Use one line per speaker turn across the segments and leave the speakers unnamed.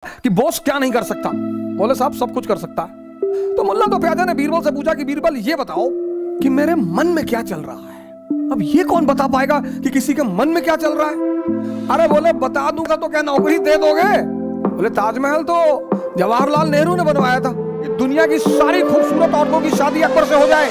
कि बॉस क्या नहीं कर सकता। बोले साहब सब कुछ कर सकता है। तो मुल्ला तो प्याजा ने बीरबल से पूछा कि बीरबल ये बताओ कि मेरे मन में क्या चल रहा है। अब ये कौन बता पाएगा कि किसी के मन में क्या चल रहा है। अरे बोले बता दूंगा तो क्या नौकरी दे दोगे। बोले ताजमहल तो जवाहरलाल नेहरू ने बनवाया था कि दुनिया की सारी खूबसूरत औरतों की शादी अकबर से हो जाए।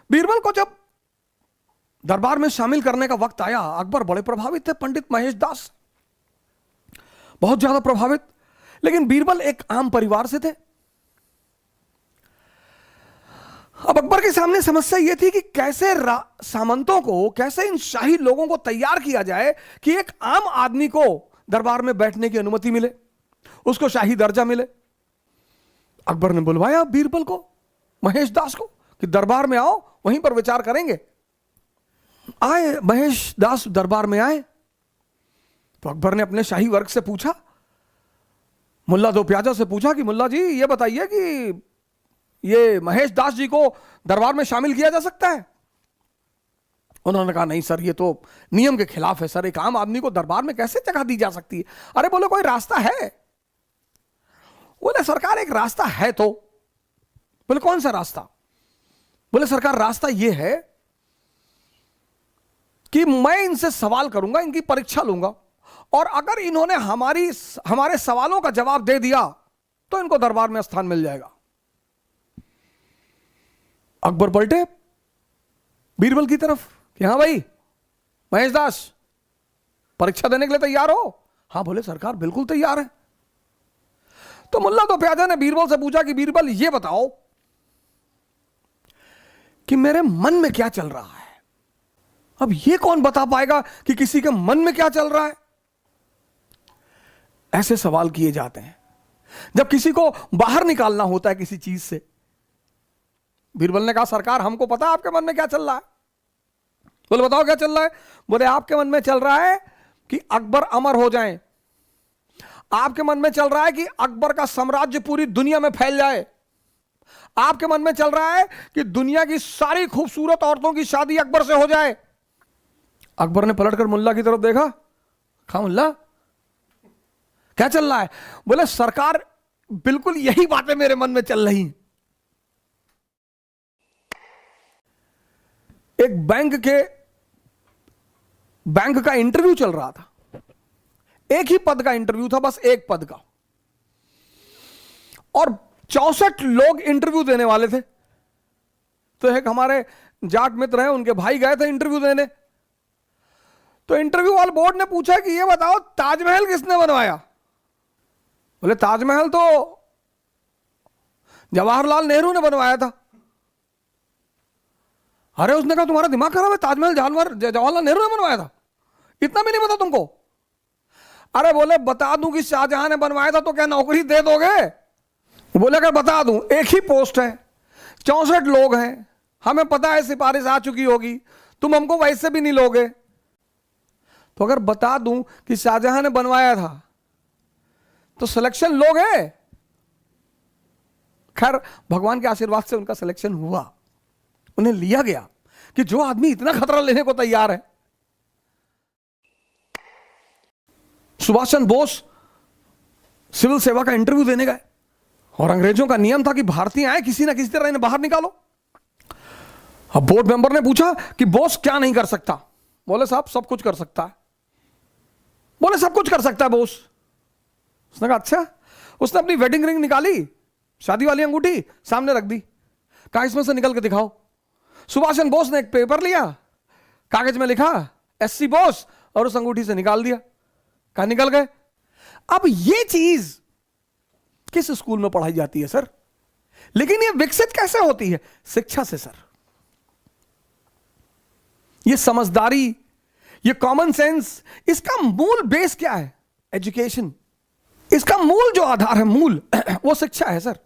बीरबल को जब दरबार में शामिल करने का वक्त आया, अकबर बड़े प्रभावित थे पंडित महेश दास, बहुत ज्यादा प्रभावित। लेकिन बीरबल एक आम परिवार से थे। अब अकबर के सामने समस्या यह थी कि कैसे सामंतों को, कैसे इन शाही लोगों को तैयार किया जाए कि एक आम आदमी को दरबार में बैठने की अनुमति मिले, उसको शाही दर्जा मिले। अकबर ने बुलवाया बीरबल को, महेश दास को, कि दरबार में आओ, वहीं पर विचार करेंगे। आए महेश दास दरबार में आए तो अकबर ने अपने शाही वर्ग से पूछा, मुल्ला दो प्याजा से पूछा कि मुल्ला जी ये बताइए कि ये महेश दास जी को दरबार में शामिल किया जा सकता है। उन्होंने कहा नहीं सर, ये तो नियम के खिलाफ है सर, एक आम आदमी को दरबार में कैसे जगह दी जा सकती है। अरे बोले कोई रास्ता है। बोले सरकार एक रास्ता है। तो बोले कौन सा रास्ता। बोले सरकार रास्ता यह है कि मैं इनसे सवाल करूंगा, इनकी परीक्षा लूंगा, और अगर इन्होंने हमारे सवालों का जवाब दे दिया तो इनको दरबार में स्थान मिल जाएगा। अकबर पलटे बीरबल की तरफ कि हाँ भाई महेश दास, परीक्षा देने के लिए तैयार हो। हाँ बोले सरकार बिल्कुल तैयार है। तो मुल्ला तो प्याजा ने बीरबल से पूछा कि बीरबल ये बताओ कि मेरे मन में क्या चल रहा है। अब ये कौन बता पाएगा कि किसी के मन में क्या चल रहा है। ऐसे सवाल किए जाते हैं जब किसी को बाहर निकालना होता है किसी चीज से। बीरबल ने कहा सरकार हमको पता है आपके मन में क्या चल रहा है। बोले बताओ क्या चल रहा है। बोले आपके मन में चल रहा है कि अकबर अमर हो जाए, आपके मन में चल रहा है कि अकबर का साम्राज्य पूरी दुनिया में फैल जाए, आपके मन में चल रहा है कि दुनिया की सारी खूबसूरत औरतों की शादी अकबर से हो जाए। अकबर ने पलटकर मुल्ला की तरफ देखा, कहा मुल्ला क्या चल रहा है। बोले सरकार बिल्कुल यही बातें मेरे मन में चल रही हैं। एक बैंक का इंटरव्यू चल रहा था, एक ही पद का इंटरव्यू था, बस एक पद का, और 64 लोग इंटरव्यू देने वाले थे। तो एक हमारे जाट मित्र हैं, उनके भाई गए थे इंटरव्यू देने। तो इंटरव्यू वाले बोर्ड ने पूछा कि ये बताओ ताजमहल किसने बनवाया। बोले ताजमहल तो जवाहरलाल नेहरू ने बनवाया था। अरे उसने कहा तुम्हारा दिमाग खराब है, ताजमहल जवाहरलाल नेहरू ने बनवाया था, इतना भी नहीं पता तुमको। अरे बोले बता दूं कि शाहजहां ने बनवाया था तो क्या नौकरी दे दोगे। बोले अगर बता दूं, एक ही पोस्ट है, 64 लोग हैं, हमें पता है सिफारिश आ चुकी होगी, तुम हमको वैसे भी नहीं लोगे। तो अगर बता दूं कि शाहजहां ने बनवाया था तो सिलेक्शन लोगे। खैर भगवान के आशीर्वाद से उनका सिलेक्शन हुआ, उन्हें लिया गया कि जो आदमी इतना खतरा लेने को तैयार है। सुभाष चंद्र बोस सिविल सेवा का इंटरव्यू देने गए और अंग्रेजों का नियम था कि भारतीय आए किसी ना किसी तरह इन्हें बाहर निकालो। अब बोर्ड मेंबर ने पूछा कि बोस क्या नहीं कर सकता। बोले साहब सब कुछ कर सकता है। बोले सब कुछ कर सकता है बोस। उसने कहा अच्छा। उसने अपनी वेडिंग रिंग निकाली, शादी वाली अंगूठी सामने रख दी, कहा इसमें से निकल के दिखाओ। सुभाष चंद्र बोस ने एक पेपर लिया, कागज में लिखा SC बोस, और उस अंगूठी से निकाल दिया, कहा निकल गए। अब ये चीज किस स्कूल में पढ़ाई जाती है सर, लेकिन ये विकसित कैसे होती है? शिक्षा से सर। ये समझदारी, ये कॉमन सेंस, इसका मूल बेस क्या है? एजुकेशन। इसका मूल जो आधार है, मूल वो शिक्षा है सर।